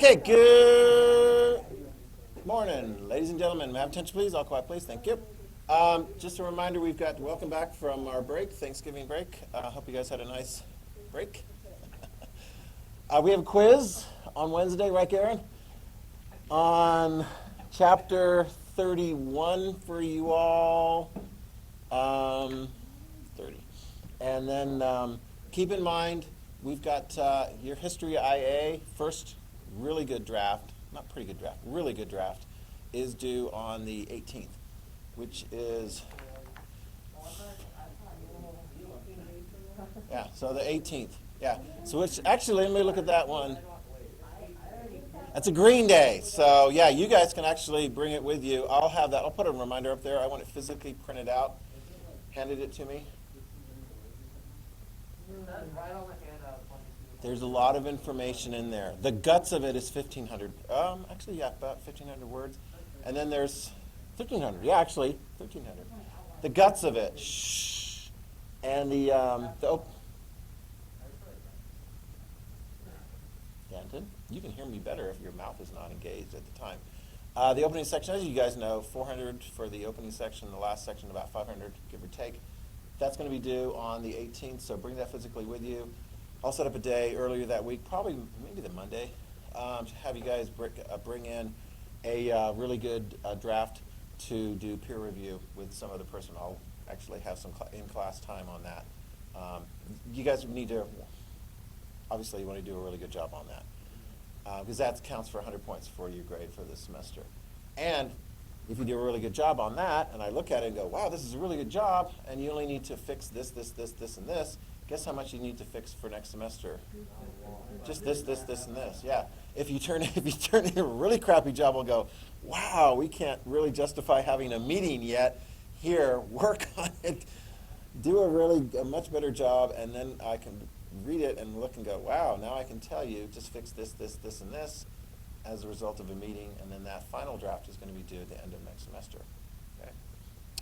Okay, good morning, ladies and gentlemen. May I have attention, please? All quiet, please. Thank you. Just a reminder, we've got welcome back from our break, Thanksgiving break. I hope you guys had a nice break. We have a quiz on Wednesday, right, Aaron? On chapter 31 for you all. 30. And then keep in mind, we've got your history IA, first really good draft, not pretty good draft, really good draft, is due on the 18th, which is, yeah, so the 18th, yeah. So it's actually, let me look at that one. That's a green day, so yeah, you guys can actually bring it with you. I'll have that, I'll put a reminder up there. I want it physically printed out. Handed it to me. There's a lot of information in there. The guts of it is 1,500. Actually, yeah, about 1,500 words. And then there's 1,300. Yeah, actually, 1,300. The guts of it. Shh. And Danton, you can hear me better if your mouth is not engaged at the time. The opening section, as you guys know, 400 for the opening section. The last section, about 500, give or take. That's going to be due on the 18th, so bring that physically with you. I'll set up a day earlier that week, probably maybe the Monday, to have you guys bring in a really good draft to do peer review with some other person. I'll actually have some in-class time on that. You guys need to, obviously you want to do a really good job on that, because that counts for 100 points for your grade for this semester. And if you do a really good job on that, and I look at it and go, wow, this is a really good job, and you only need to fix this, this, this, this, and this, guess how much you need to fix for next semester? Just this, this, this, and this. Yeah. If you turn in a really crappy job, we'll go, wow, we can't really justify having a meeting yet. Here, work on it. Do a much better job, and then I can read it and look and go, wow, now I can tell you, just fix this, this, this, and this as a result of a meeting, and then that final draft is going to be due at the end of next semester. Okay.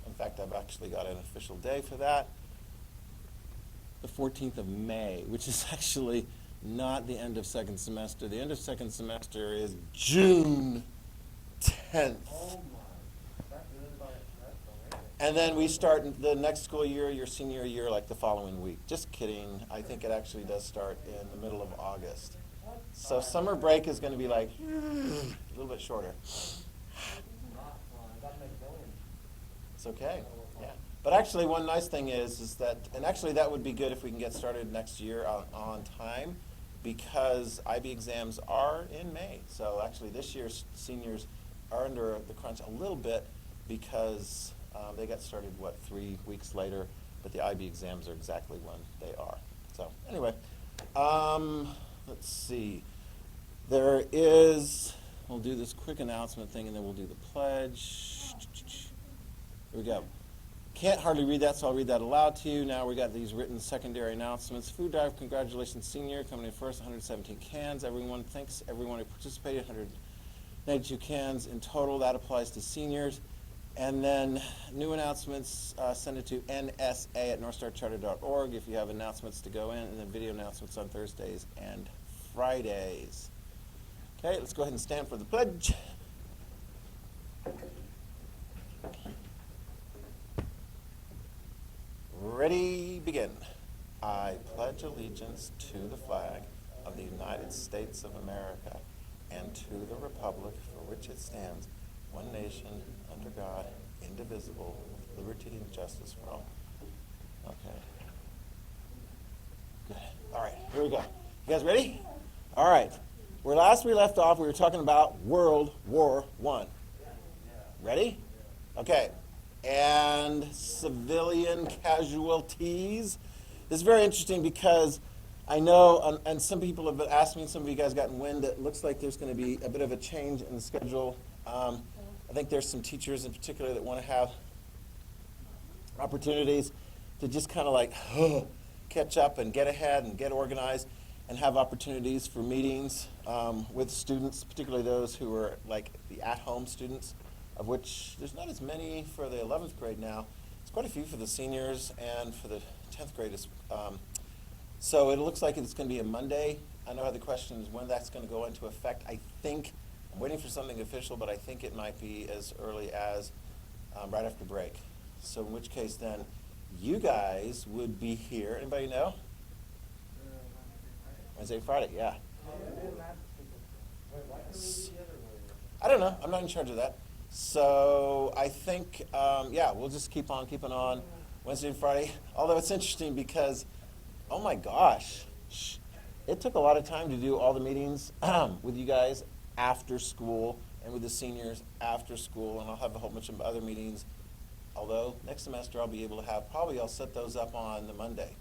In fact, I've actually got an official day for that. The 14th of May, which is actually not the end of second semester. The end of second semester is June 10th. And then we start the next school year, your senior year, like the following week. Just kidding. I think it actually does start in the middle of August. So summer break is going to be like a little bit shorter. It's okay. Yeah. But actually, one nice thing is that, and actually that would be good if we can get started next year on time, because IB exams are in May. So actually this year's seniors are under the crunch a little bit because they got started, 3 weeks later, but the IB exams are exactly when they are. So anyway, let's see. We'll do this quick announcement thing and then we'll do the pledge. Here we go. Can't hardly read that, so I'll read that aloud to you. Now we got these written secondary announcements. Food drive, congratulations, senior, coming in first, 117 cans. Everyone, thanks everyone who participated, 192 cans in total. That applies to seniors. And then new announcements, send it to nsa@northstarcharter.org if you have announcements to go in, and then video announcements on Thursdays and Fridays. Okay, let's go ahead and stand for the pledge. Ready, begin. I pledge allegiance to the flag of the United States of America and to the republic for which it stands, one nation, under God, indivisible, with liberty and justice for all. Okay. Good. All right, here we go. You guys ready? All right. Where last we left off, we were talking about World War I. Ready? Okay. And civilian casualties. This is very interesting because I know, and some people have asked me, some of you guys gotten wind, that it looks like there's going to be a bit of a change in the schedule. I think there's some teachers in particular that want to have opportunities to just kind of like catch up and get ahead and get organized and have opportunities for meetings with students, particularly those who are like the at-home students, of which there's not as many for the 11th grade now. It's quite a few for the seniors and for the 10th grade. So it looks like it's going to be a Monday I know the question is when that's going to go into effect. I think, I'm waiting for something official, but I think it might be as early as right after break. So in which case then, you guys would be here. Anybody know? Wednesday, Friday, yeah. I don't know. I'm not in charge of that. So I think, yeah, we'll just keep on keeping on Wednesday and Friday. Although it's interesting because, oh my gosh, it took a lot of time to do all the meetings with you guys after school and with the seniors after school, and I'll have a whole bunch of other meetings. Although next semester I'll be able to have, probably I'll set those up on the Monday.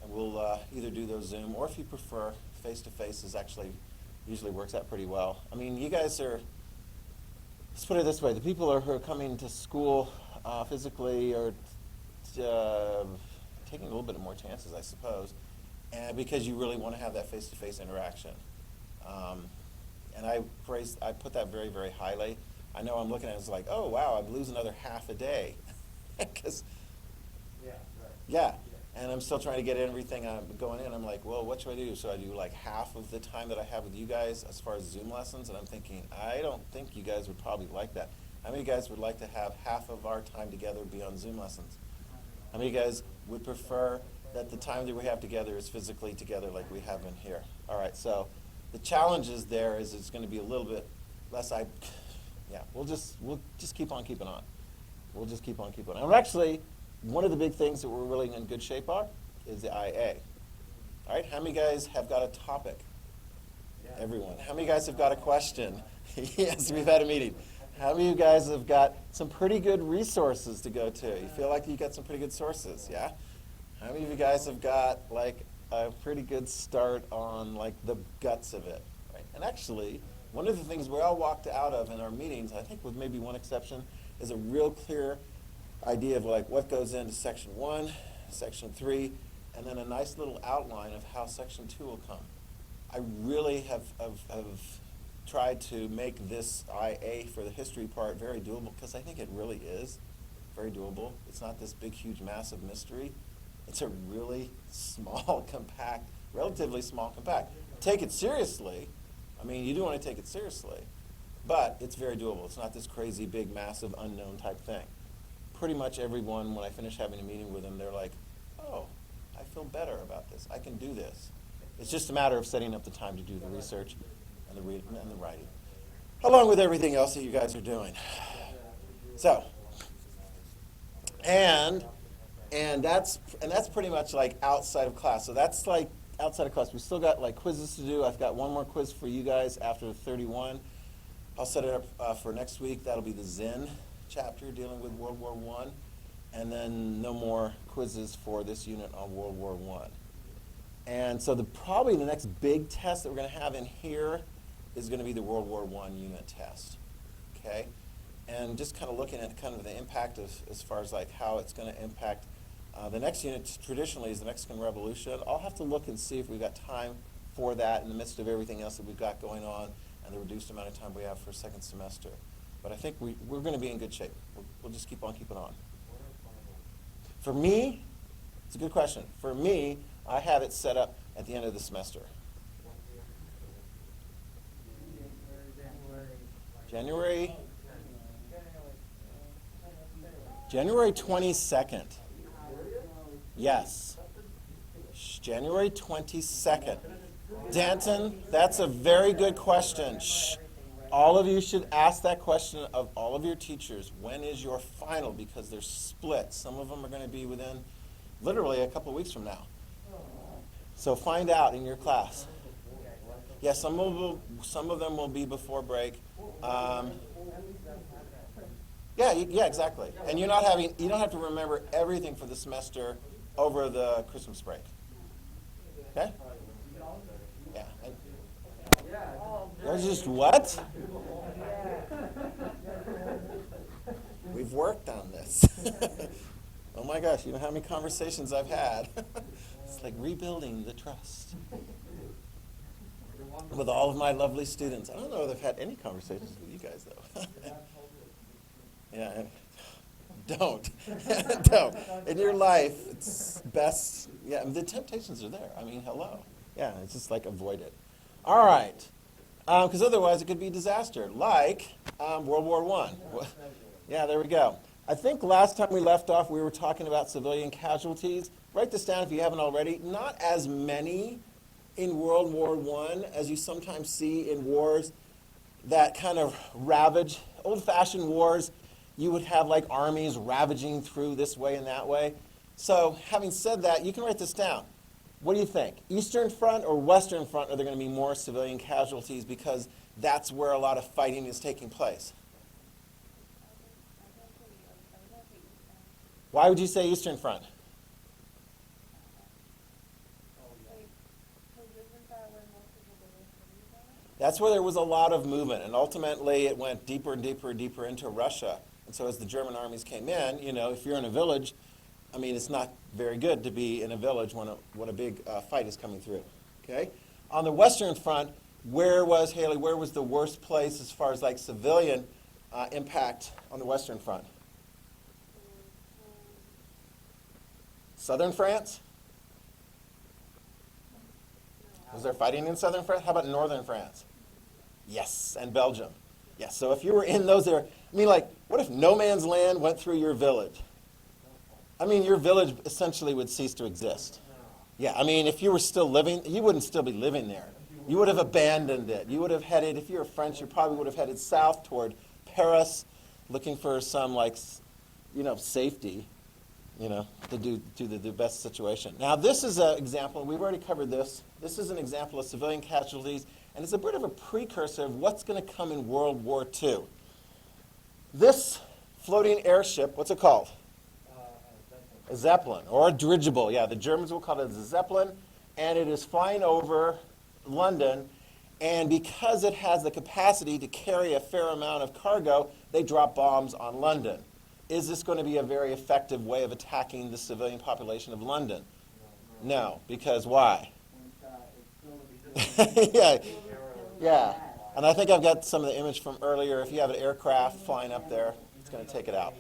And we'll either do those Zoom, or if you prefer, face-to-face is actually, usually works out pretty well. I mean, you guys are, let's put it this way, the people who are coming to school physically are taking a little bit more chances, I suppose, and because you really want to have that face-to-face interaction. And I put that very, very highly. I know I'm looking at it as like, oh, wow, I'd lose another half a day. Because, yeah. And I'm still trying to get everything going in. I'm like, well, what should I do? Should I do like half of the time that I have with you guys as far as Zoom lessons? And I'm thinking, I don't think you guys would probably like that. How many of you guys would like to have half of our time together be on Zoom lessons? How many of you guys would prefer that the time that we have together is physically together like we have been here? All right, so the challenge is there is it's going to be a little bit less. Yeah, we'll just keep on keeping on. We'll just keep on keeping on. And actually, one of the big things that we're really in good shape on is the IA. All right, how many guys have got a topic? Yeah. Everyone. How many guys have got a question? Yes, we've had a meeting. How many of you guys have got some pretty good resources to go to? You feel like you got some pretty good sources, yeah? How many of you guys have got like a pretty good start on like the guts of it, right? And actually, one of the things we all walked out of in our meetings, I think with maybe one exception, is a real clear idea of like what goes into section 1, section 3, and then a nice little outline of how section 2 will come. I really have tried to make this IA for the history part very doable, because I think it really is very doable. It's not this big, huge, massive mystery. It's a really small, compact, relatively small, compact. Take it seriously. I mean, you do want to take it seriously, but it's very doable. It's not this crazy, big, massive, unknown type thing. Pretty much everyone, when I finish having a meeting with them, they're like, oh, I feel better about this. I can do this. It's just a matter of setting up the time to do the research and the reading and the writing, along with everything else that you guys are doing. So, and that's pretty much like outside of class. So that's like outside of class. We still got like quizzes to do. I've got one more quiz for you guys after the 31. I'll set it up for next week. That'll be the Zen chapter dealing with World War I, and then no more quizzes for this unit on World War I. And so probably the next big test that we're going to have in here is going to be the World War I unit test, okay? And just kind of looking at kind of the impact of, as far as like how it's going to impact. The next unit traditionally is the Mexican Revolution. I'll have to look and see if we've got time for that in the midst of everything else that we've got going on and the reduced amount of time we have for second semester. But I think we're going to be in good shape. We'll just keep on keeping on. For me, it's a good question. For me, I have it set up at the end of the semester. January 22nd. Yes. January 22nd. Danton, that's a very good question. Shh. All of you should ask that question of all of your teachers. When is your final? Because they're split. Some of them are going to be within literally a couple of weeks from now. So find out in your class. Yeah, some of them will be before break. Yeah, exactly. And you don't have to remember everything for the semester over the Christmas break. Okay? Yeah. There's just what? We've worked on this. Oh my gosh, you know how many conversations I've had? It's like rebuilding the trust with all of my lovely students. I don't know if I've had any conversations with you guys, though. Yeah, don't. Don't. In your life, it's best, yeah, the temptations are there. I mean, hello. Yeah, it's just like avoid it. All right. Because otherwise it could be disaster, like World War I. Yeah, there we go. I think last time we left off, we were talking about civilian casualties. Write this down if you haven't already. Not as many in World War I as you sometimes see in wars that kind of ravage. Old-fashioned wars, you would have like armies ravaging through this way and that way. So having said that, you can write this down. What do you think? Eastern Front or Western Front are there going to be more civilian casualties because that's where a lot of fighting is taking place? Why would you say Eastern Front? That's where there was a lot of movement, and ultimately it went deeper and deeper and deeper into Russia. And so as the German armies came in, if you're in a village, I mean, it's not very good to be in a village when a big fight is coming through. Okay? On the Western Front, where was the worst place as far as like civilian impact on the Western Front? Southern France? Was there fighting in Southern France? How about Northern France? Yes, and Belgium. Yes, so if you were in those there, I mean, like, what if no man's land went through your village? I mean, your village essentially would cease to exist. Yeah, I mean, if you were still living, you wouldn't still be living there. You would have abandoned it. You would have headed, if you were French, you probably would have headed south toward Paris, looking for some, like, safety, to do the best situation. Now, this is an example. We've already covered this. This is an example of civilian casualties, and it's a bit of a precursor of what's going to come in World War II. This floating airship, what's it called? A Zeppelin, or a dirigible. Yeah, the Germans will call it a Zeppelin, and it is flying over London, and because it has the capacity to carry a fair amount of cargo, they drop bombs on London. Is this going to be a very effective way of attacking the civilian population of London? No, because why? Yeah. And I think I've got some of the image from earlier. If you have an aircraft flying up there, it's going to take it out.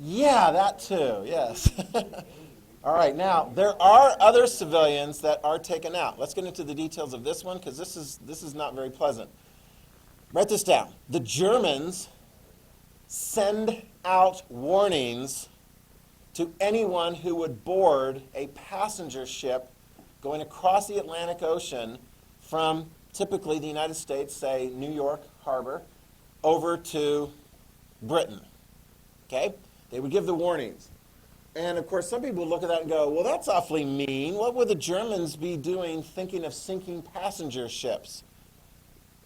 Yeah, that too, yes. All right, now, there are other civilians that are taken out. Let's get into the details of this one, because this is not very pleasant. Write this down. The Germans send out warnings to anyone who would board a passenger ship going across the Atlantic Ocean from typically the United States, say New York Harbor, over to Britain. Okay? They would give the warnings. And, of course, some people would look at that and go, well, that's awfully mean. What would the Germans be doing thinking of sinking passenger ships?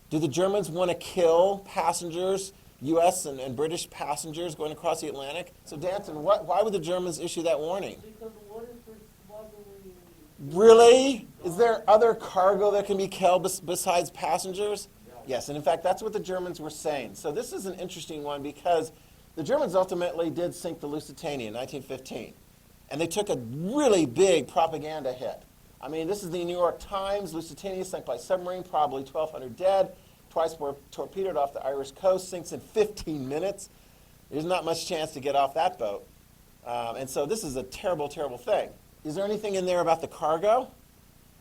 Do the Germans want to kill passengers, U.S. and British passengers going across the Atlantic? So, Danton, why would the Germans issue that warning? Because what if they're smuggling? Really? Is there other cargo that can be killed besides passengers? Yeah. Yes, and in fact, that's what the Germans were saying. So this is an interesting one because the Germans ultimately did sink the Lusitania in 1915. And they took a really big propaganda hit. I mean, this is the New York Times. Lusitania sank by submarine, probably 1,200 dead. Twice more torpedoed off the Irish coast, sinks in 15 minutes. There's not much chance to get off that boat. And so this is a terrible, terrible thing. Is there anything in there about the cargo?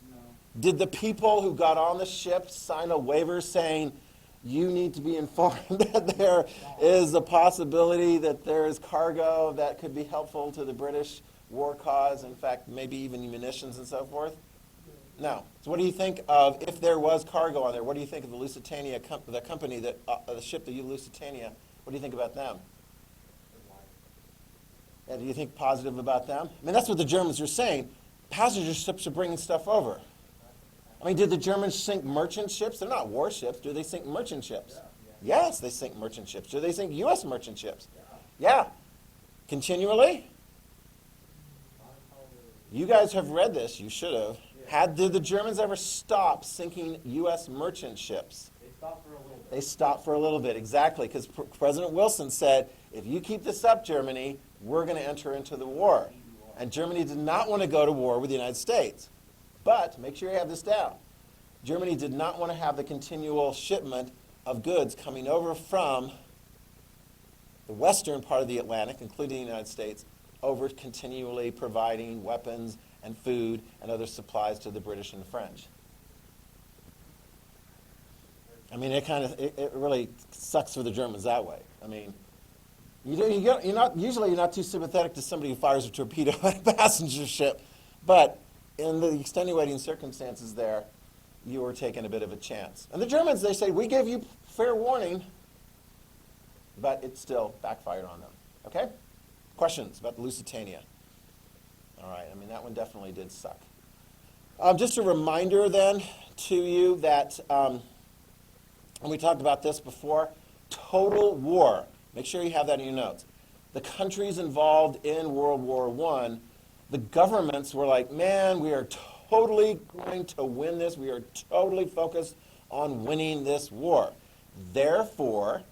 No. Did the people who got on the ship sign a waiver saying, you need to be informed that there is a possibility that there is cargo that could be helpful to the British war cause, in fact, maybe even munitions and so forth? No. So what do you think of, if there was cargo on there, what do you think of the Lusitania, the company, that the ship, the Lusitania? What do you think about them? Yeah, do you think positive about them? I mean, that's what the Germans are saying. Passenger ships are bringing stuff over. I mean, did the Germans sink merchant ships? They're not warships. Do they sink merchant ships? Yeah. Yes, they sink merchant ships. Do they sink U.S. merchant ships? Yeah. Continually? You guys have read this. You should have. Did the Germans ever stop sinking U.S. merchant ships? They stopped for a little bit. They stopped for a little bit, exactly, because President Wilson said, if you keep this up, Germany, we're going to enter into the war. And Germany did not want to go to war with the United States. But, make sure you have this down, Germany did not want to have the continual shipment of goods coming over from the western part of the Atlantic, including the United States, over continually providing weapons and food and other supplies to the British and the French. I mean, it really sucks for the Germans that way. I mean, you're not too sympathetic to somebody who fires a torpedo at a passenger ship, but in the extenuating circumstances there, you were taking a bit of a chance. And the Germans, they say, we gave you fair warning, but it still backfired on them. Okay? Questions about the Lusitania? All right, I mean, that one definitely did suck. Just a reminder then to you that, and we talked about this before, total war. Make sure you have that in your notes. The countries involved in World War I, the governments were like, man, we are totally going to win this. We are totally focused on winning this war. Therefore,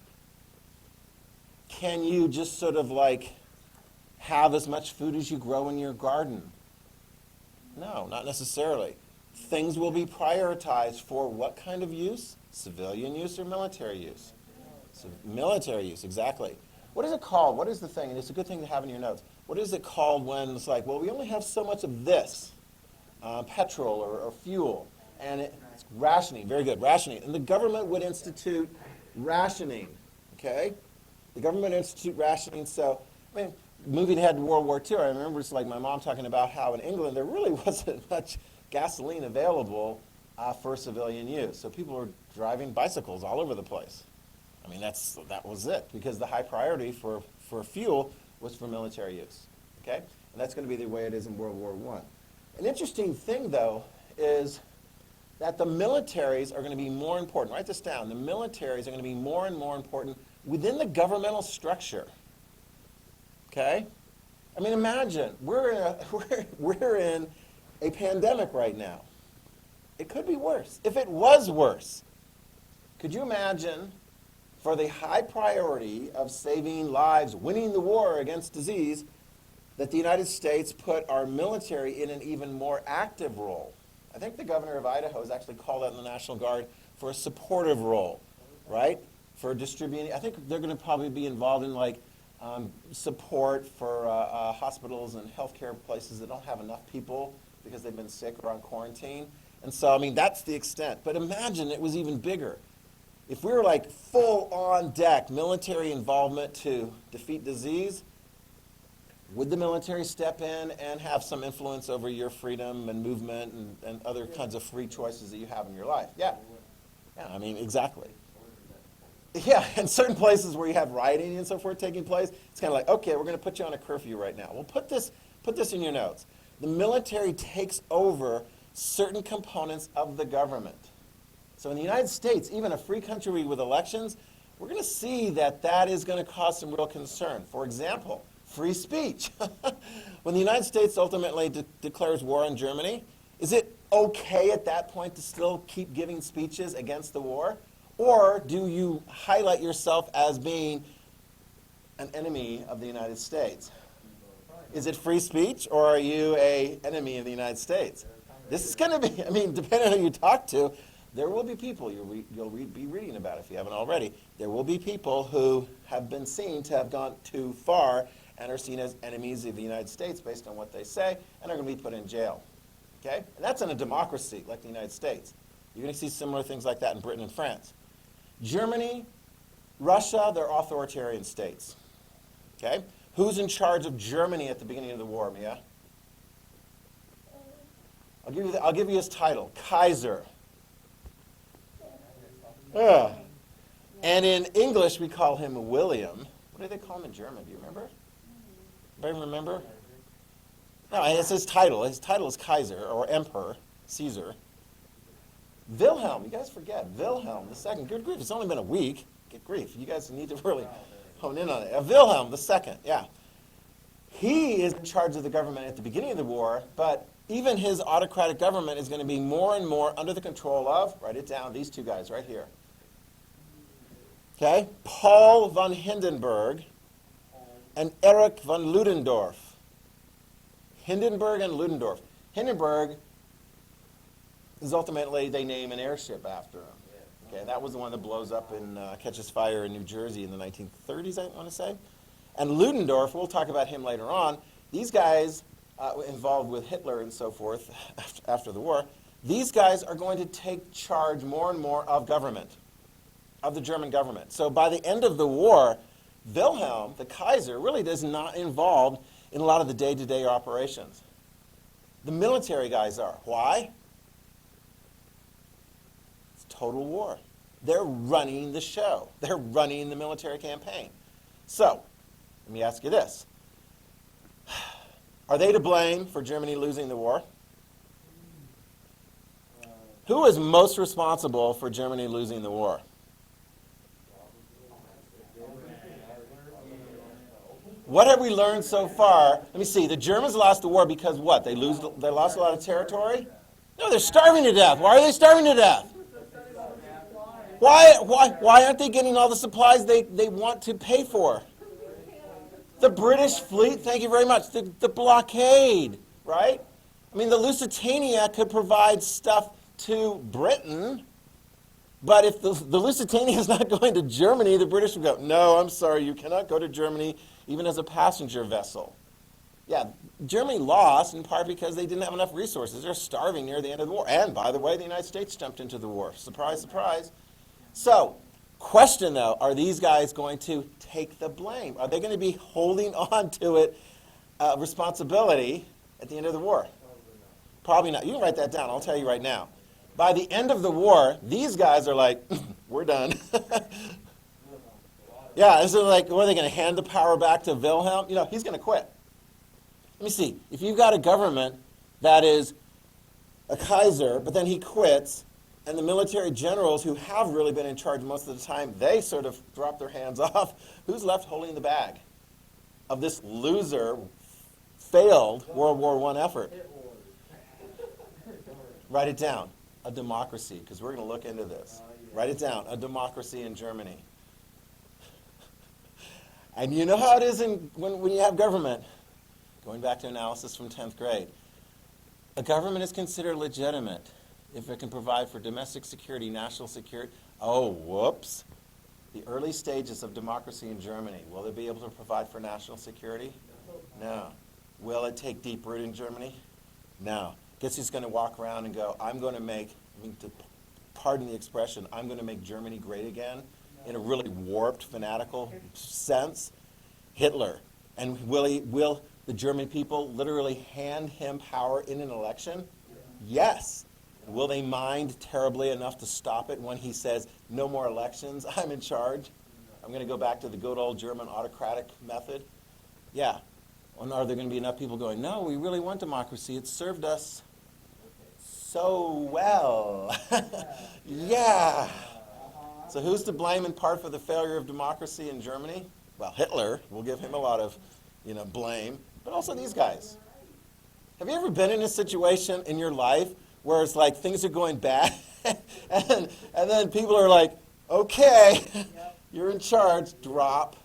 can you just sort of like have as much food as you grow in your garden? No, not necessarily. Things will be prioritized for what kind of use? Civilian use or military use? So military use, exactly. What is it called? What is the thing? And it's a good thing to have in your notes. What is it called when it's like, well, we only have so much of this, petrol or fuel, and it's rationing. Very good, rationing. And the government would institute rationing, okay? The government would institute rationing. So, I mean, moving ahead to World War II, I remember it's like my mom talking about how in England there really wasn't much gasoline available for civilian use. So people were driving bicycles all over the place. I mean, that was it, because the high priority for fuel was for military use, okay? And that's going to be the way it is in World War I. An interesting thing, though, is that the militaries are going to be more important. Write this down. The militaries are going to be more and more important within the governmental structure, okay? I mean, imagine, we're in a pandemic right now. It could be worse. If it was worse, could you imagine, for the high priority of saving lives, winning the war against disease, that the United States put our military in an even more active role? I think the governor of Idaho has actually called out in the National Guard for a supportive role, right? For distributing, I think they're going to probably be involved in like support for hospitals and healthcare places that don't have enough people because they've been sick or on quarantine. And so, I mean, that's the extent. But imagine it was even bigger. If we were like full on deck military involvement to defeat disease, would the military step in and have some influence over your freedom and movement and other kinds of free choices that you have in your life? Yeah. Yeah, I mean, exactly. Yeah, in certain places where you have rioting and so forth taking place, it's kind of like, okay, we're going to put you on a curfew right now. Well, put this in your notes. The military takes over certain components of the government. So in the United States, even a free country with elections, we're going to see that that is going to cause some real concern. For example, free speech. When the United States ultimately declares war on Germany, is it okay at that point to still keep giving speeches against the war? Or do you highlight yourself as being an enemy of the United States? Is it free speech, or are you an enemy of the United States? This is going to be, I mean, depending on who you talk to, there will be people, you'll be reading about it if you haven't already, there will be people who have been seen to have gone too far and are seen as enemies of the United States based on what they say, and are going to be put in jail. Okay? And that's in a democracy like the United States. You're going to see similar things like that in Britain and France. Germany, Russia, they're authoritarian states. Okay? Who's in charge of Germany at the beginning of the war, Mia? I'll give you his title, Kaiser. And in English, we call him William. What do they call him in German? Do you remember? Anybody remember? No, it's his title. His title is Kaiser, or Emperor, Caesar. Wilhelm, you guys forget. Wilhelm II. Good grief, it's only been a week. Good grief, you guys need to really hone in on it. Wilhelm II, yeah. He is in charge of the government at the beginning of the war, but even his autocratic government is going to be more and more under the control of, write it down, these two guys right here. Okay? Paul von Hindenburg and Erich von Ludendorff. Hindenburg and Ludendorff. Hindenburg is ultimately, they name an airship after him. Okay, that was the one that blows up and catches fire in New Jersey in the 1930s, I want to say. And Ludendorff, we'll talk about him later on, these guys involved with Hitler and so forth after the war, these guys are going to take charge more and more of government, of the German government. So by the end of the war, Wilhelm, the Kaiser, really is not involved in a lot of the day-to-day operations. The military guys are. Why? It's total war. They're running the show. They're running the military campaign. So, let me ask you this. Are they to blame for Germany losing the war? Who is most responsible for Germany losing the war? What have we learned so far? Let me see. The Germans lost the war because what? They lost a lot of territory? No, they're starving to death. Why are they starving to death? Why aren't they getting all the supplies they want to pay for? The British fleet, thank you very much. The blockade, right? I mean, the Lusitania could provide stuff to Britain, but if the Lusitania is not going to Germany, the British would go, no, I'm sorry, you cannot go to Germany even as a passenger vessel. Yeah, Germany lost in part because they didn't have enough resources. They're starving near the end of the war. And, by the way, the United States jumped into the war. Surprise, surprise. So, question, though, are these guys going to take the blame? Are they going to be holding on to it, responsibility at the end of the war? Probably not. You can write that down. I'll tell you right now. By the end of the war, these guys are like, we're done. Yeah, is it like, what, are they going to hand the power back to Wilhelm? You know, he's going to quit. Let me see. If you've got a government that is a Kaiser, but then he quits, and the military generals who have really been in charge most of the time, they sort of drop their hands off, who's left holding the bag of this loser, failed World War I effort? Write it down. A democracy, because we're going to look into this. Write it down. A democracy in Germany. And you know how it is when you have government. Going back to analysis from 10th grade. A government is considered legitimate if it can provide for domestic security, national security. Oh, whoops. The early stages of democracy in Germany, will they be able to provide for national security? No. Will it take deep root in Germany? No. Guess who's going to walk around and go, I'm going to make, pardon the expression, I'm going to make Germany great again in a really warped, fanatical sense? Hitler. And will the German people literally hand him power in an election? Yes. Will they mind terribly enough to stop it when he says, no more elections, I'm in charge? I'm going to go back to the good old German autocratic method? Yeah. Or are there going to be enough people going, no, we really want democracy. It served us so well. Yeah. So who's to blame in part for the failure of democracy in Germany? Well, Hitler. We'll give him a lot of, blame. But also these guys. Have you ever been in a situation in your life where it's like things are going bad and then people are like, okay, you're in charge, drop.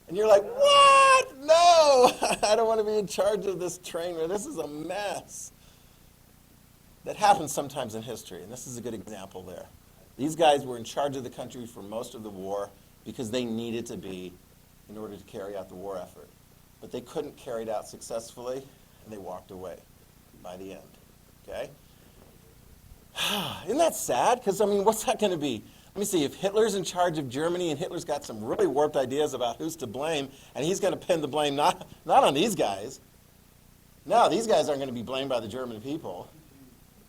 And you're like, what? No, I don't want to be in charge of this train. This is a mess. That happens sometimes in history, and this is a good example there. These guys were in charge of the country for most of the war because they needed to be in order to carry out the war effort. But they couldn't carry it out successfully, and they walked away by the end. Okay? Isn't that sad? Because, what's that going to be? Let me see. If Hitler's in charge of Germany and Hitler's got some really warped ideas about who's to blame, and he's going to pin the blame not on these guys. No, these guys aren't going to be blamed by the German people.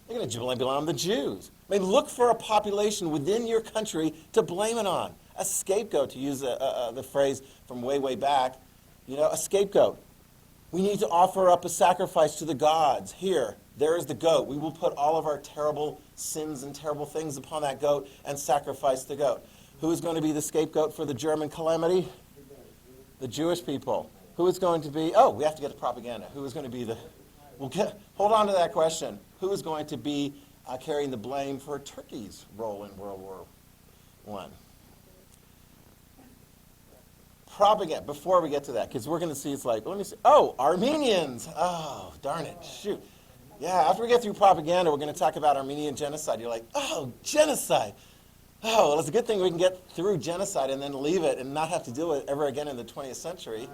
They're going to blame it on the Jews. Look for a population within your country to blame it on. A scapegoat, to use the phrase from way, way back. A scapegoat. We need to offer up a sacrifice to the gods. Here, there is the goat. We will put all of our terrible sins and terrible things upon that goat and sacrifice the goat. Who is going to be the scapegoat for the German calamity? The Jewish people. Who is going to be, we have to get to propaganda. Who is going to be hold on to that question. Who is going to be carrying the blame for Turkey's role in World War I? Propaganda, before we get to that, because we're going to see, it's like, let me see. Oh, Armenians. Oh, darn it. Shoot. Yeah, after we get through propaganda, we're going to talk about Armenian genocide. You're like, oh, genocide. Oh, well, it's a good thing we can get through genocide and then leave it and not have to deal with it ever again in the 20th century.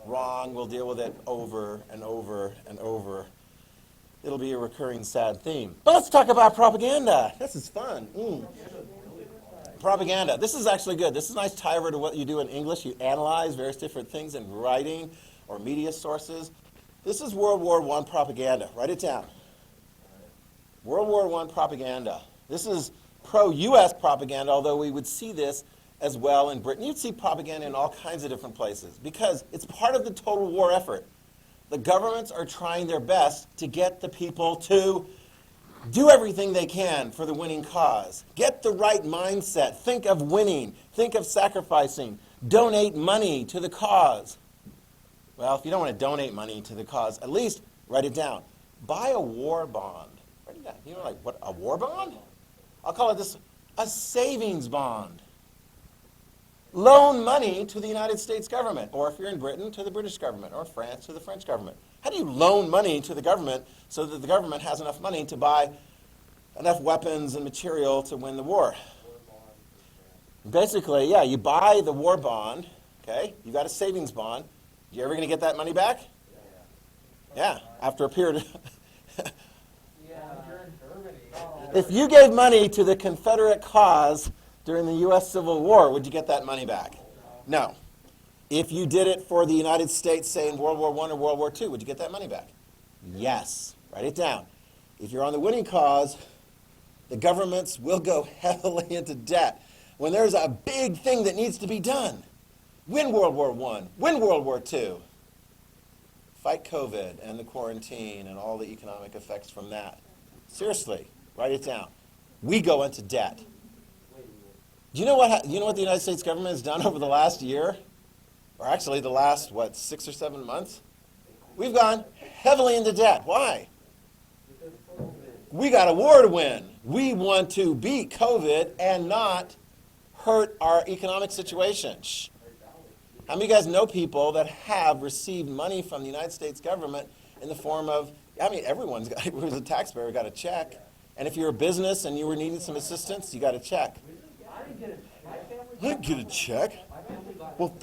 Wrong. We'll deal with it over and over and over. It'll be a recurring sad theme. But let's talk about propaganda. This is fun. Propaganda. This is actually good. This is a nice tie-over to what you do in English. You analyze various different things in writing or media sources. This is World War I propaganda. Write it down. World War I propaganda. This is pro-U.S. propaganda, although we would see this as well in Britain. You'd see propaganda in all kinds of different places because it's part of the total war effort. The governments are trying their best to get the people to do everything they can for the winning cause. Get the right mindset. Think of winning. Think of sacrificing. Donate money to the cause. Well, if you don't want to donate money to the cause, at least write it down. Buy a war bond. Write it down. You know, like, what, a war bond? I'll call it this, a savings bond. Loan money to the United States government, or if you're in Britain, to the British government, or France, to the French government. How do you loan money to the government so that the government has enough money to buy enough weapons and material to win the war? Basically, yeah, you buy the war bond, okay? You got a savings bond. You ever going to get that money back? Yeah, after a period of... If you gave money to the Confederate cause during the U.S. Civil War, would you get that money back? No. If you did it for the United States, say in World War I or World War II, would you get that money back? Yes. Write it down. If you're on the winning cause, the governments will go heavily into debt. When there's a big thing that needs to be done, win World War I, win World War II, fight COVID and the quarantine and all the economic effects from that. Seriously, write it down. We go into debt. Do you know what the United States government has done over the last year? Or actually the last, 6 or 7 months? We've gone heavily into debt. Why? We got a war to win. We want to beat COVID and not hurt our economic situation. Shh. How many of you guys know people that have received money from the United States government in the form of, everyone's got, who's a taxpayer got a check. And if you're a business and you were needing some assistance, you got a check. I didn't get a check. Well,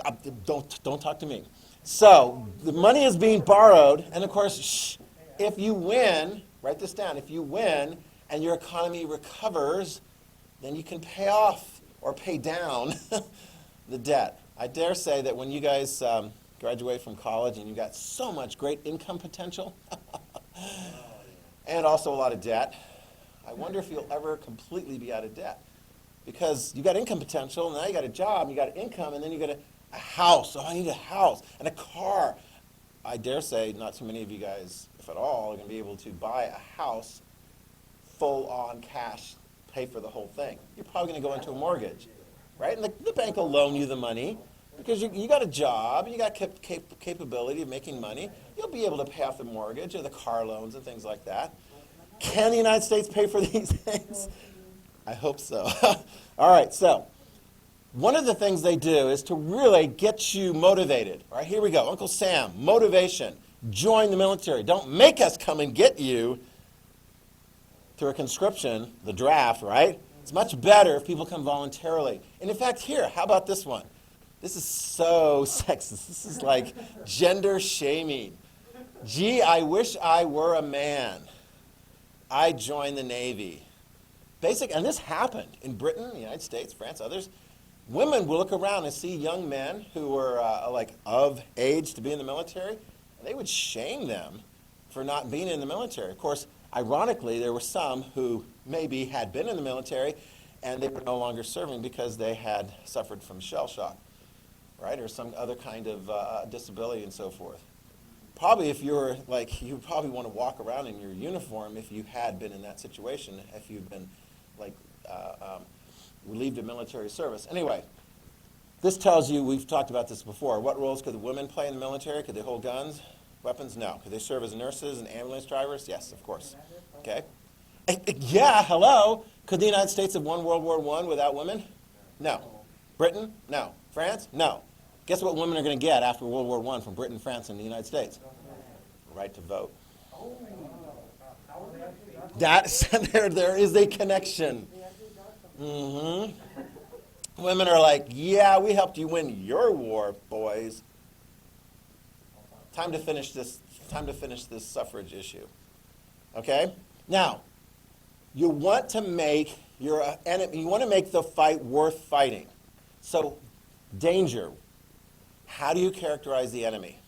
don't talk to me. So the money is being borrowed, and of course, if you win, write this down, if you win and your economy recovers, then you can pay off or pay down the debt. I dare say that when you guys graduate from college and you got so much great income potential and also a lot of debt, I wonder if you'll ever completely be out of debt. Because you got income potential, now you got a job, you got income, and then you got a house. Oh, I need a house and a car. I dare say not too many of you guys, if at all, are going to be able to buy a house full on cash, pay for the whole thing. You're probably going to go into a mortgage, right? And the bank will loan you the money because you got a job, and you got capability of making money. You'll be able to pay off the mortgage or the car loans and things like that. Can the United States pay for these things? I hope so. All right, so one of the things they do is to really get you motivated. All right, here we go. Uncle Sam, motivation. Join the military. Don't make us come and get you through a conscription, the draft, right? It's much better if people come voluntarily. And in fact, here, how about this one? This is so sexist. This is like gender shaming. Gee, I wish I were a man. I joined the Navy. And this happened in Britain, the United States, France, others. Women will look around and see young men who were of age to be in the military, and they would shame them for not being in the military. Of course, ironically, there were some who maybe had been in the military and they were no longer serving because they had suffered from shell shock, right, or some other kind of disability and so forth. Probably if you're you probably want to walk around in your uniform if you had been in that situation, if you'd been relieved of military service. Anyway, this tells you, we've talked about this before, what roles could the women play in the military? Could they hold guns, weapons? No. Could they serve as nurses and ambulance drivers? Yes, of course. Okay. Yeah, hello. Could the United States have won World War I without women? No. Britain? No. France? No. Guess what women are going to get after World War I from Britain, France, and the United States? Right to vote. There is a connection. Mm-hmm. Women are like, yeah, we helped you win your war, boys. Time to finish this suffrage issue. Okay? Now, you want to make the fight worth fighting. So, danger. How do you characterize the enemy?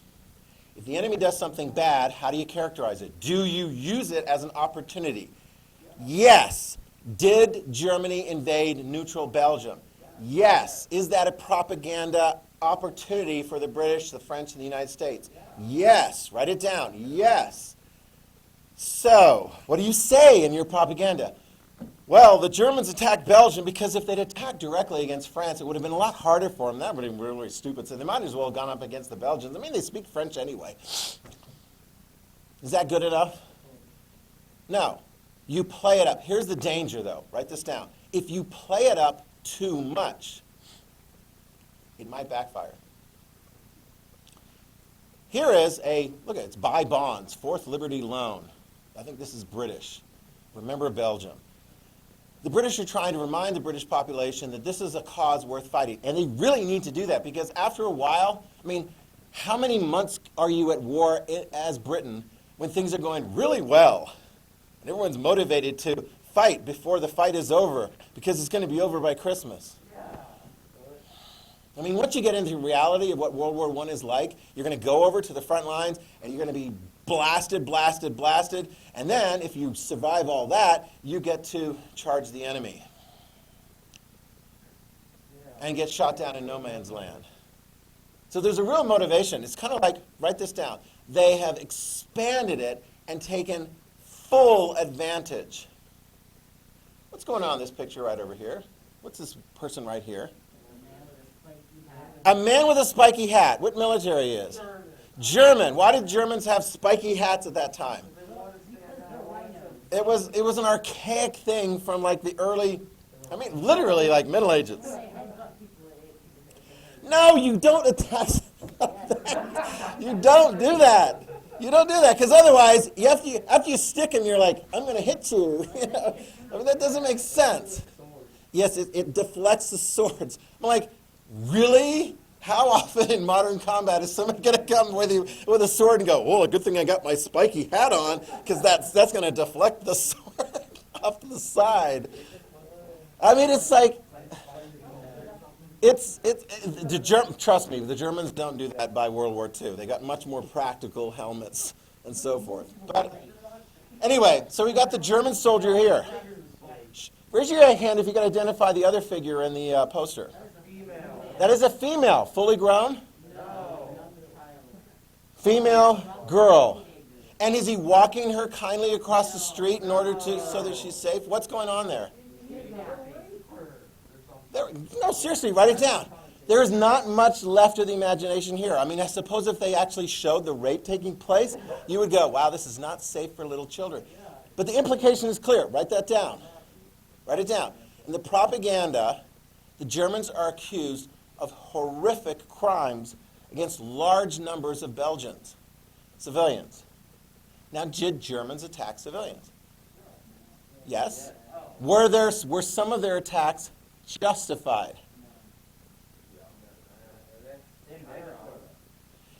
If the enemy does something bad, how do you characterize it? Do you use it as an opportunity? Yes. Did Germany invade neutral Belgium? Yes. Is that a propaganda opportunity for the British, the French, and the United States? Yes. Write it down. Yes. So, what do you say in your propaganda? Well, the Germans attacked Belgium because if they'd attacked directly against France, it would have been a lot harder for them. That would have been really stupid. So they might as well have gone up against the Belgians. I mean, they speak French anyway. Is that good enough? No. You play it up. Here's the danger, though. Write this down. If you play it up too much, it might backfire. Here is look at it, it's buy bonds, Fourth Liberty Loan. I think this is British. Remember Belgium. The British are trying to remind the British population that this is a cause worth fighting. And they really need to do that because after a while, I mean, how many months are you at war as Britain when things are going really well? And everyone's motivated to fight before the fight is over because it's going to be over by Christmas. I mean, once you get into the reality of what World War I is like, you're going to go over to the front lines and you're going to be blasted. And then, if you survive all that, you get to charge the enemy and get shot down in no man's land. So there's a real motivation. It's kind of like, write this down, they have expanded it and taken full advantage. What's going on in this picture right over here? What's this person right here? A man with a spiky hat. What military is? German. Why did Germans have spiky hats at that time? It was an archaic thing from like the early, I mean literally like Middle Ages. No, you don't attach that. You don't do that. You don't do that because otherwise, after you stick him, you're like, I'm going to hit you. I mean, that doesn't make sense. Yes, it deflects the swords. I'm like, really? How often in modern combat is someone going to come with you with a sword and go, well, a good thing I got my spiky hat on because that's going to deflect the sword off to the side. I mean, it's like, trust me, the Germans don't do that by World War II. They got much more practical helmets and so forth. But anyway, so we got the German soldier here. Raise your hand if you can identify the other figure in the poster. That is a female, fully grown? No. Female girl. And is he walking her kindly across the street in order so that she's safe? What's going on there? No, seriously, write it down. There is not much left of the imagination here. I mean, I suppose if they actually showed the rape taking place, you would go, wow, this is not safe for little children. But the implication is clear. Write that down. Write it down. In the propaganda, the Germans are accused of horrific crimes against large numbers of Belgians, civilians. Now, did Germans attack civilians? Yes. Were some of their attacks justified?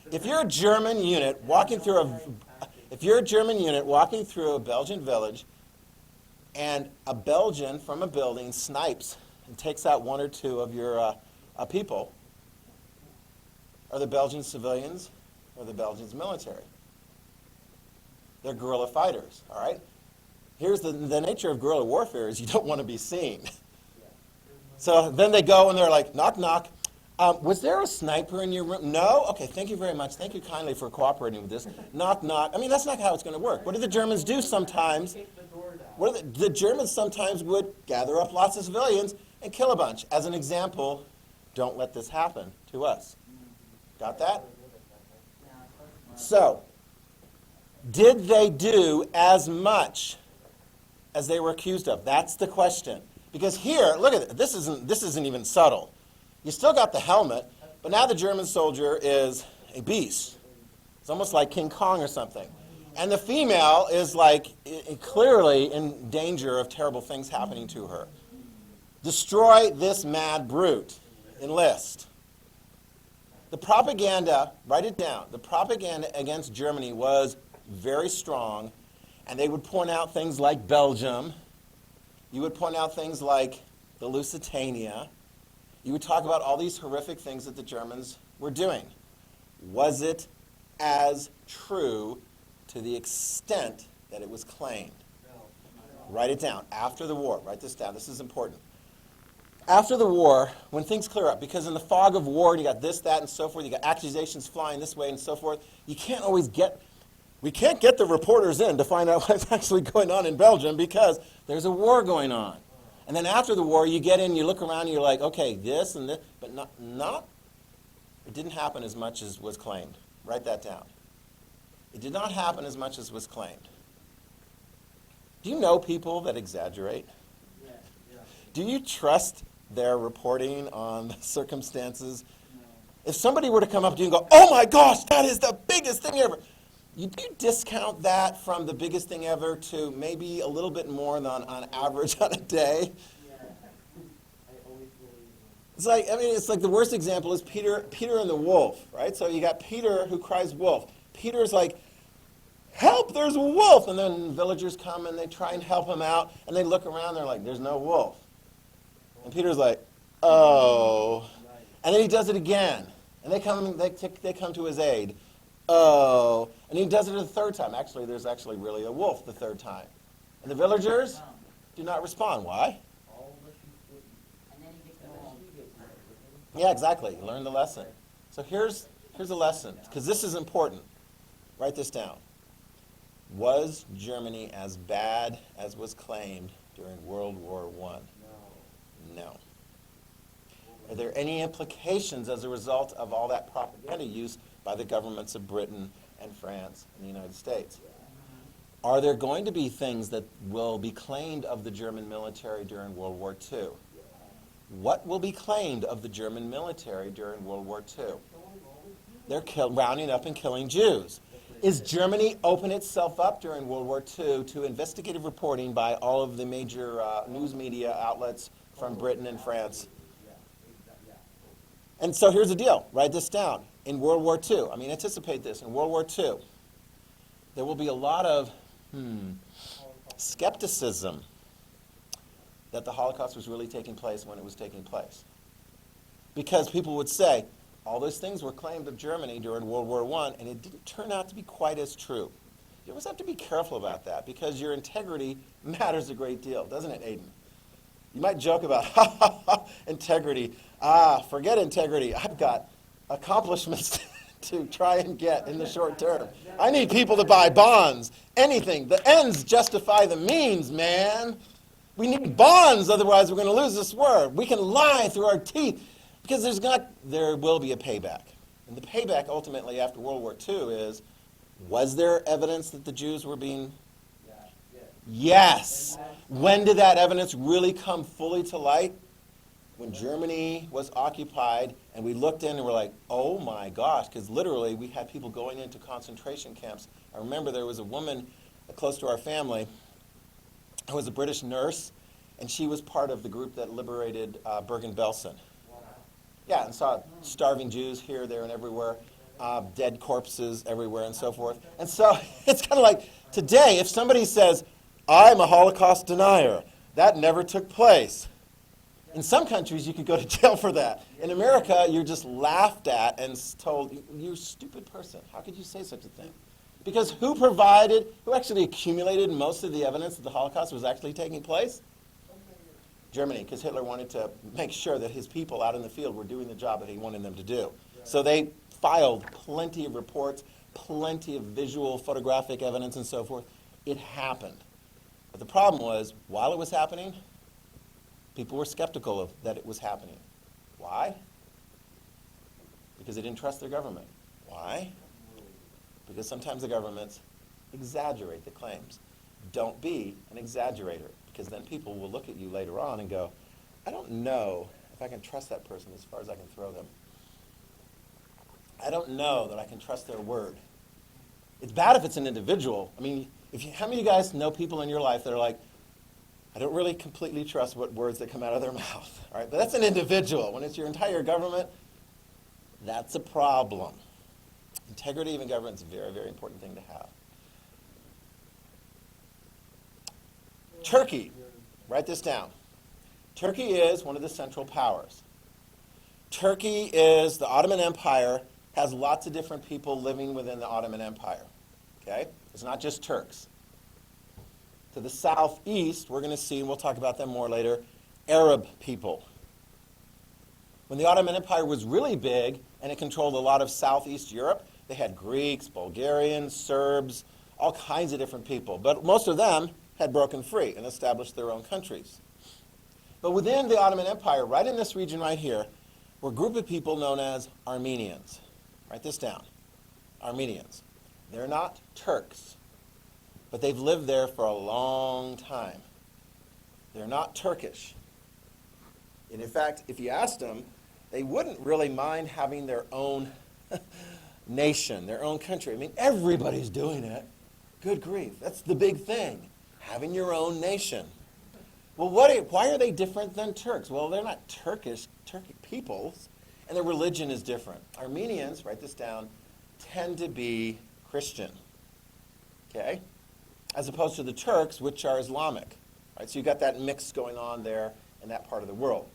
If you're a German unit walking through a Belgian village, and a Belgian from a building snipes and takes out one or two of your people, are the Belgians civilians or the Belgians military? They're guerrilla fighters, all right? Here's the nature of guerrilla warfare is you don't want to be seen. So then they go and they're like, knock, knock. Was there a sniper in your room? No? Okay, thank you very much. Thank you kindly for cooperating with this. Knock, knock. I mean, that's not how it's going to work. What do the Germans do sometimes? The Germans sometimes would gather up lots of civilians and kill a bunch. As an example, don't let this happen to us. Got that? So, did they do as much as they were accused of? That's the question. Because here, look at it. This isn't even subtle. You still got the helmet, but now the German soldier is a beast. It's almost like King Kong or something. And the female is like clearly in danger of terrible things happening to her. Destroy this mad brute. Enlist. The propaganda, write it down, the propaganda against Germany was very strong, and they would point out things like Belgium. You would point out things like the Lusitania. You would talk about all these horrific things that the Germans were doing. Was it as true to the extent that it was claimed? Write it down. After the war, write this down. This is important. After the war, when things clear up, because in the fog of war, you got this, that, and so forth, you got accusations flying this way and so forth, we can't get the reporters in to find out what's actually going on in Belgium because there's a war going on. And then after the war, you get in, you look around, and you're like, okay, this and this, but it didn't happen as much as was claimed. Write that down. It did not happen as much as was claimed. Do you know people that exaggerate? Yeah, yeah. Do you trust their reporting on the circumstances? No. If somebody were to come up to you and go, oh my gosh, that is the biggest thing ever, you discount that from the biggest thing ever to maybe a little bit more than on average on a day? Yeah. I always believe It's like the worst example is Peter and the wolf, right? So you got Peter who cries wolf. Peter's like, help, there's a wolf. And then villagers come and they try and help him out. And they look around, they're like, there's no wolf. And Peter's like, oh. Right. And then he does it again. And they come to his aid. Oh. And he does it a third time. Actually, there's actually really a wolf the third time. And the villagers do not respond. Why? all the sheep And then he gets and home. then she gets married. Yeah, exactly. You learn the lesson. So here's a lesson, because this is important. Write this down. Was Germany as bad as was claimed during World War I? No. Are there any implications as a result of all that propaganda use by the governments of Britain and France and the United States? Are there going to be things that will be claimed of the German military during World War II? What will be claimed of the German military during World War II? They're rounding up and killing Jews. Is Germany open itself up during World War II to investigative reporting by all of the major news media outlets from Britain and France? And so here's the deal. Write this down. In World War II, anticipate this. In World War II, there will be a lot of skepticism that the Holocaust was really taking place when it was taking place. Because people would say, all those things were claimed of Germany during World War I, and it didn't turn out to be quite as true. You always have to be careful about that, because your integrity matters a great deal, doesn't it, Aiden? You might joke about, integrity. Forget integrity. I've got accomplishments to try and get in the short term. I need people to buy bonds, anything. The ends justify the means, man. We need bonds, otherwise we're going to lose this war. We can lie through our teeth, because there will be a payback. And the payback ultimately after World War II is, was there evidence that the Jews were being... Yes. When did that evidence really come fully to light? When Germany was occupied, and we looked in and we're like, oh my gosh, because literally we had people going into concentration camps. I remember there was a woman close to our family who was a British nurse, and she was part of the group that liberated Bergen-Belsen. Yeah, and saw starving Jews here, there, and everywhere, dead corpses everywhere, and so forth. And so it's kind of like today, if somebody says, I'm a Holocaust denier, that never took place. In some countries, you could go to jail for that. In America, you're just laughed at and told, you're a stupid person. How could you say such a thing? Because who actually accumulated most of the evidence that the Holocaust was actually taking place? Germany, because Hitler wanted to make sure that his people out in the field were doing the job that he wanted them to do. So they filed plenty of reports, plenty of visual, photographic evidence, and so forth. It happened. But the problem was, while it was happening, people were skeptical of that it was happening. Why? Because they didn't trust their government. Why? Because sometimes the governments exaggerate the claims. Don't be an exaggerator, because then people will look at you later on and go, I don't know if I can trust that person as far as I can throw them. I don't know that I can trust their word. It's bad if it's an individual. How many of you guys know people in your life that are like, I don't really completely trust what words that come out of their mouth. All right, but that's an individual. When it's your entire government, That's a problem. Integrity of government is a very, very important thing to have. Turkey, write this down. Turkey is one of the central powers. Turkey is, the Ottoman Empire has lots of different people living within the Ottoman Empire. Okay? It's not just Turks. To the southeast, we're going to see, and we'll talk about them more later, Arab people. When the Ottoman Empire was really big and it controlled a lot of Southeast Europe, they had Greeks, Bulgarians, Serbs, all kinds of different people. But most of them had broken free and established their own countries. But within the Ottoman Empire, right in this region right here, were a group of people known as Armenians. Write this down. Armenians. They're not Turks, but they've lived there for a long time. They're not Turkish. And in fact, if you asked them, they wouldn't really mind having their own nation, their own country. I mean, everybody's doing it. Good grief. That's the big thing, having your own nation. Well, why are they different than Turks? Well, they're not Turkish peoples, and their religion is different. Armenians, write this down, tend to be Christian, okay? As opposed to the Turks, which are Islamic. Right? So you've got that mix going on there in that part of the world.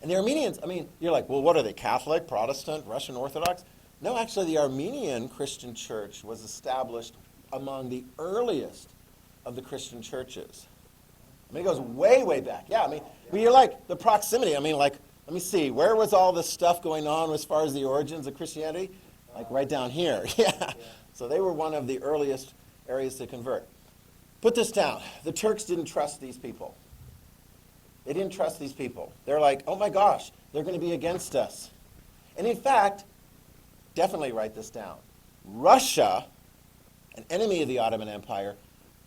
And the Armenians, I mean, you're like, well, what are they, Catholic, Protestant, Russian Orthodox? No, actually, the Armenian Christian church was established among the earliest of the Christian churches. I mean, it goes way, way back. Yeah, I mean, but you're like, the proximity, I mean, like, let me see, where was all this stuff going on as far as the origins of Christianity? Like right down here, yeah. So they were one of the earliest areas to convert. Put this down. The Turks didn't trust these people. They didn't trust these people. They're like, oh my gosh, they're going to be against us. And in fact, definitely write this down. Russia, an enemy of the Ottoman Empire,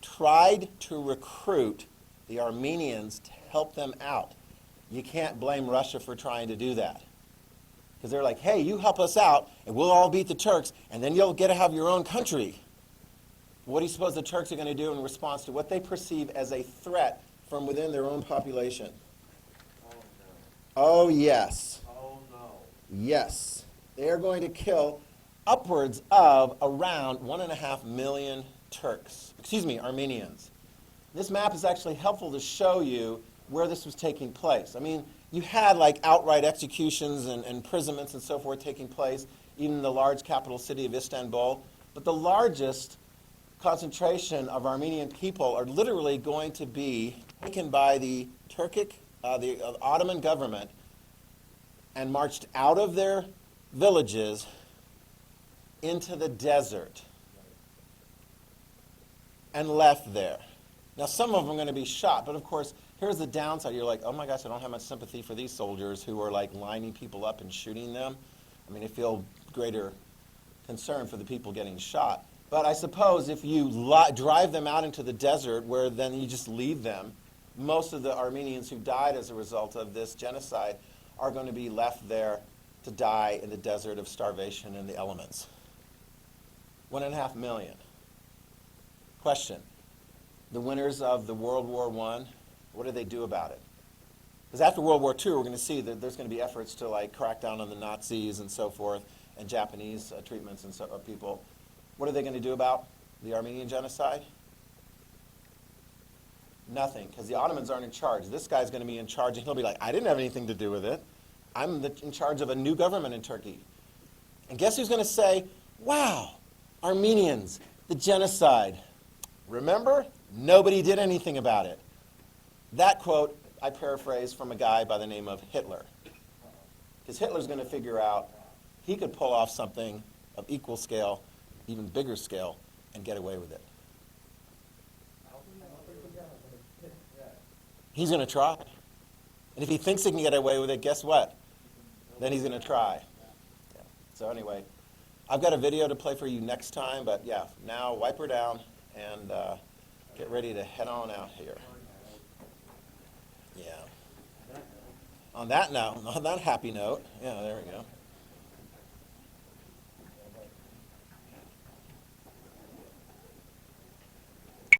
tried to recruit the Armenians to help them out. You can't blame Russia for trying to do that. Because they're like, hey, you help us out, and we'll all beat the Turks, and then you'll get to have your own country. What do you suppose the Turks are going to do in response to what they perceive as a threat from within their own population? Oh, no. Oh, yes. Oh, no. Yes. They are going to kill upwards of around 1.5 million Armenians. This map is actually helpful to show you where this was taking place. I mean, you had like outright executions and imprisonments and so forth taking place, even in the large capital city of Istanbul. But the largest concentration of Armenian people are literally going to be taken by the Ottoman government and marched out of their villages into the desert and left there. Now, some of them are going to be shot, but of course, here's the downside. You're like, oh my gosh, I don't have much sympathy for these soldiers who are like lining people up and shooting them. I mean, I feel greater concern for the people getting shot. But I suppose if you drive them out into the desert where then you just leave them, most of the Armenians who died as a result of this genocide are going to be left there to die in the desert of starvation and the elements. 1.5 million. Question. The winners of the World War I, what did they do about it? Because after World War II, we're going to see that there's going to be efforts to like crack down on the Nazis and so forth, and Japanese treatments and of people. What are they going to do about the Armenian genocide? Nothing, because the Ottomans aren't in charge. This guy's going to be in charge, and he'll be like, I didn't have anything to do with it. I'm in charge of a new government in Turkey. And guess who's going to say, wow, Armenians, the genocide. Remember? Nobody did anything about it. That quote, I paraphrase from a guy by the name of Hitler. Because Hitler's going to figure out he could pull off something of equal scale, even bigger scale, and get away with it. He's going to try. And if he thinks he can get away with it, guess what? Then he's going to try. Yeah. So anyway, I've got a video to play for you next time, but yeah, now wipe her down and get ready to head on out here. Yeah. On that note, on that happy note, yeah, there we go.